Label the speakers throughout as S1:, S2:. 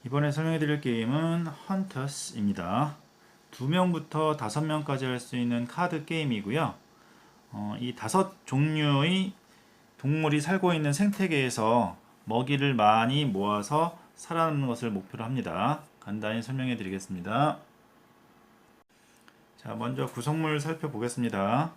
S1: 이번에 설명해 드릴 게임은 헌터스입니다. 2명부터 5명까지 할 수 있는 카드 게임이고요. 이 5종류의 동물이 살고 있는 생태계에서 먹이를 많이 모아서 살아남는 것을 목표로 합니다. 간단히 설명해 드리겠습니다. 자, 먼저 구성물 살펴보겠습니다.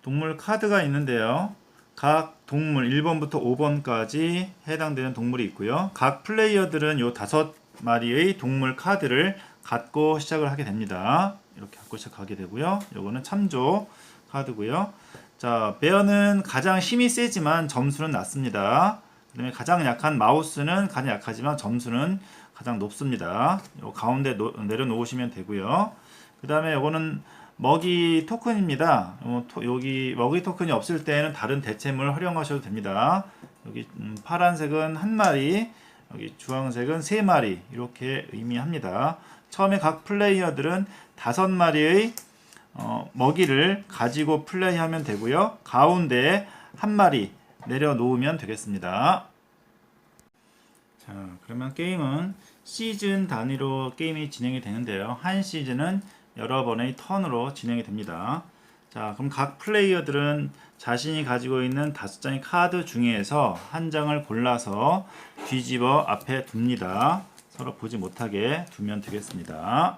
S1: 동물 카드가 있는데요. 각 동물 1번부터 5번까지 해당되는 동물이 있고요. 각 플레이어들은 요 5마리의 동물 카드를 갖고 시작을 하게 됩니다. 이렇게 갖고 시작하게 되고요. 요거는 참조 카드고요. 자, 베어는 가장 힘이 세지만 점수는 낮습니다. 그 다음에 가장 약한 마우스는 가장 약하지만 점수는 가장 높습니다. 요 가운데 내려놓으시면 되고요. 그 다음에 요거는 먹이 토큰입니다. 여기 먹이 토큰이 없을 때는 다른 대체물 활용하셔도 됩니다. 여기 파란색은 1마리, 여기 주황색은 3마리 이렇게 의미합니다. 처음에 각 플레이어들은 5마리의 먹이를 가지고 플레이하면 되고요. 가운데에 1마리 내려놓으면 되겠습니다. 자, 그러면 게임은 시즌 단위로 게임이 진행이 되는데요. 한 시즌은 여러 번의 턴으로 진행이 됩니다. 자, 그럼 각 플레이어들은 자신이 가지고 있는 5장의 카드 중에서 한 장을 골라서 뒤집어 앞에 둡니다. 서로 보지 못하게 두면 되겠습니다.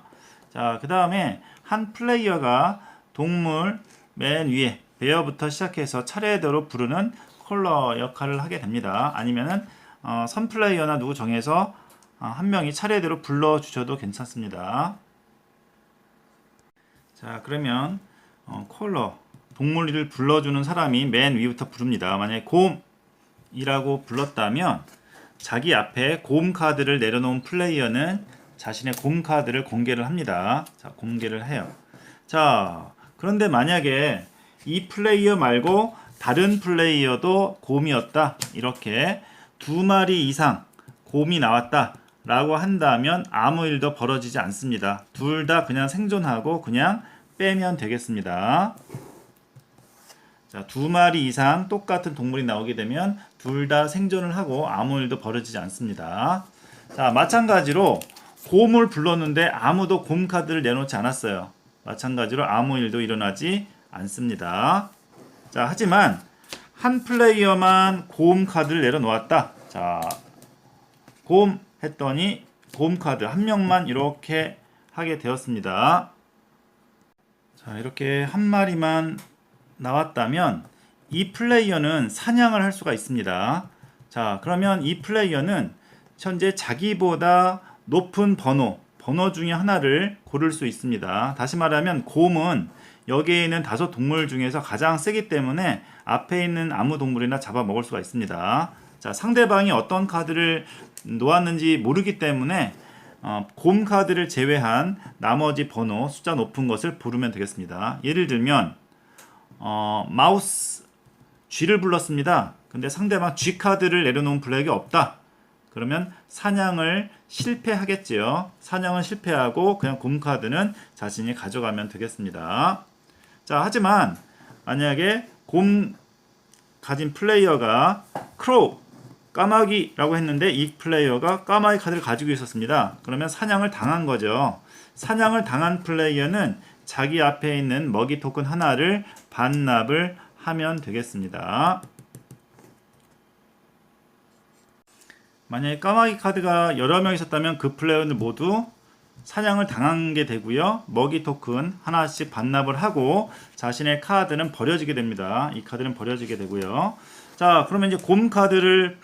S1: 자, 그 다음에 한 플레이어가 동물 맨 위에 베어부터 시작해서 차례대로 부르는 콜러 역할을 하게 됩니다. 아니면은 선 플레이어나 누구 정해서 한 명이 차례대로 불러주셔도 괜찮습니다. 자, 그러면 콜러 동물을 불러주는 사람이 맨 위부터 부릅니다. 만약에 곰이라고 불렀다면 자기 앞에 곰 카드를 내려놓은 플레이어는 자신의 곰 카드를 공개를 합니다. 자, 공개를 해요. 자, 그런데 만약에 이 플레이어 말고 다른 플레이어도 곰이었다, 이렇게 2마리 이상 곰이 나왔다 라고 한다면 아무 일도 벌어지지 않습니다. 둘 다 그냥 생존하고 그냥 빼면 되겠습니다. 자, 2마리 이상 똑같은 동물이 나오게 되면 둘 다 생존을 하고 아무 일도 벌어지지 않습니다. 자, 마찬가지로 곰을 불렀는데 아무도 곰 카드를 내놓지 않았어요. 마찬가지로 아무 일도 일어나지 않습니다. 자, 하지만 한 플레이어만 곰 카드를 내려놓았다. 자, 곰 했더니 곰 카드 한 명만 이렇게 하게 되었습니다. 자, 이렇게 한 마리만 나왔다면 이 플레이어는 사냥을 할 수가 있습니다. 자, 그러면 이 플레이어는 현재 자기보다 높은 번호 중에 하나를 고를 수 있습니다. 다시 말하면 곰은 여기에 있는 5 동물 중에서 가장 세기 때문에 앞에 있는 아무 동물이나 잡아먹을 수가 있습니다. 자, 상대방이 어떤 카드를 놓았는지 모르기 때문에 곰 카드를 제외한 나머지 번호 숫자 높은 것을 부르면 되겠습니다. 예를 들면 마우스 G를 불렀습니다. 근데 상대방 G 카드를 내려놓은 플레이가 없다. 그러면 사냥을 실패하겠지요. 사냥은 실패하고 그냥 곰 카드는 자신이 가져가면 되겠습니다. 자, 하지만 만약에 곰 가진 플레이어가 크로우 까마귀라고 했는데 이 플레이어가 까마귀 카드를 가지고 있었습니다. 그러면 사냥을 당한 거죠. 사냥을 당한 플레이어는 자기 앞에 있는 먹이 토큰 하나를 반납을 하면 되겠습니다. 만약에 까마귀 카드가 여러 명 있었다면 그 플레이어는 모두 사냥을 당한 게 되고요. 먹이 토큰 하나씩 반납을 하고 자신의 카드는 버려지게 됩니다. 이 카드는 버려지게 되고요. 자, 그러면 이제 곰 카드를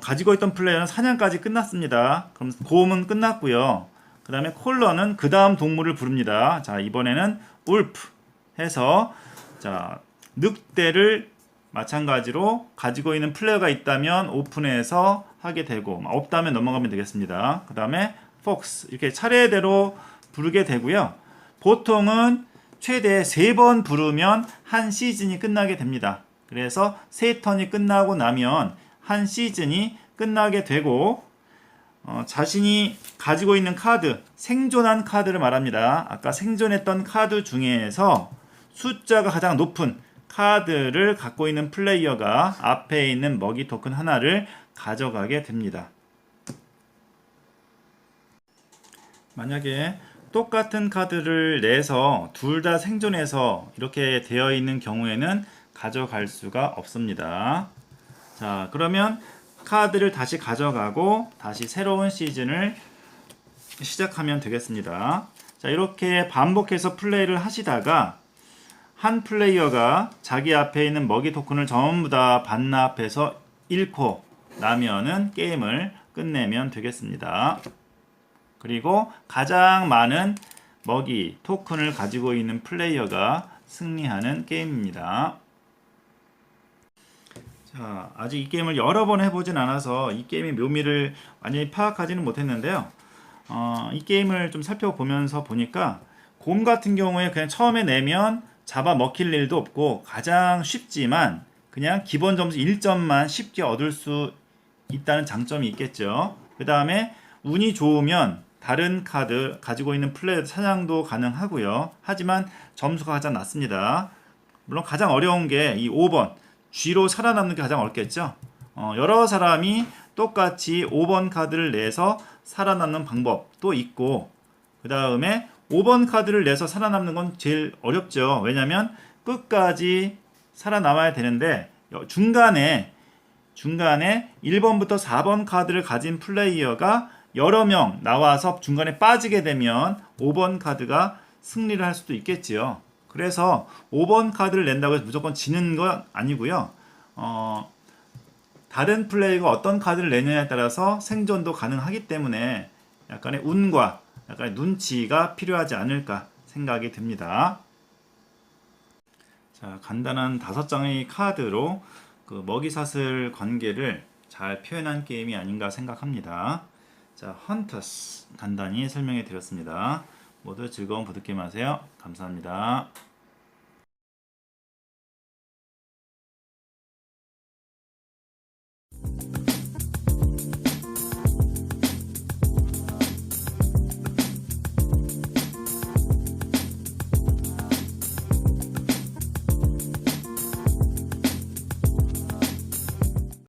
S1: 가지고 있던 플레이어는 사냥까지 끝났습니다. 그럼 곰은 끝났고요. 그 다음에 콜러는 그 다음 동물을 부릅니다. 자, 이번에는 울프 해서 자, 늑대를 마찬가지로 가지고 있는 플레이어가 있다면 오픈해서 하게 되고 없다면 넘어가면 되겠습니다. 그 다음에 폭스 이렇게 차례대로 부르게 되고요. 보통은 최대 3번 부르면 한 시즌이 끝나게 됩니다. 그래서 3턴이 끝나고 나면 한 시즌이 끝나게 되고 자신이 가지고 있는 카드, 생존한 카드를 말합니다. 아까 생존했던 카드 중에서 숫자가 가장 높은 카드를 갖고 있는 플레이어가 앞에 있는 먹이 토큰 하나를 가져가게 됩니다. 만약에 똑같은 카드를 내서 둘 다 생존해서 이렇게 되어 있는 경우에는 가져갈 수가 없습니다. 자, 그러면 카드를 다시 가져가고 다시 새로운 시즌을 시작하면 되겠습니다. 자, 이렇게 반복해서 플레이를 하시다가 한 플레이어가 자기 앞에 있는 먹이 토큰을 전부 다 반납해서 잃고 나면은 게임을 끝내면 되겠습니다. 그리고 가장 많은 먹이 토큰을 가지고 있는 플레이어가 승리하는 게임입니다. 자, 아직 이 게임을 여러 번 해보진 않아서 이 게임의 묘미를 완전히 파악하지는 못했는데요. 이 게임을 좀 살펴보면서 보니까 곰 같은 경우에 그냥 처음에 내면 잡아 먹힐 일도 없고 가장 쉽지만 그냥 기본 점수 1점만 쉽게 얻을 수 있다는 장점이 있겠죠. 그 다음에 운이 좋으면 다른 카드 가지고 있는 플레이어 사냥도 가능하고요. 하지만 점수가 가장 낮습니다. 물론 가장 어려운 게 이 5번 G로 살아남는 게 가장 어렵겠죠. 여러 사람이 똑같이 5번 카드를 내서 살아남는 방법도 있고, 그 다음에 5번 카드를 내서 살아남는 건 제일 어렵죠. 왜냐면 끝까지 살아남아야 되는데 중간에 1번부터 4번 카드를 가진 플레이어가 여러 명 나와서 중간에 빠지게 되면 5번 카드가 승리를 할 수도 있겠지요. 그래서 5번 카드를 낸다고 해서 무조건 지는 건 아니고요. 다른 플레이어가 어떤 카드를 내느냐에 따라서 생존도 가능하기 때문에 약간의 운과 약간의 눈치가 필요하지 않을까 생각이 듭니다. 자, 간단한 5장의 카드로 그 먹이사슬 관계를 잘 표현한 게임이 아닌가 생각합니다. 자, 헌터스 간단히 설명해 드렸습니다. 모두 즐거운 보드게임 하세요. 감사합니다.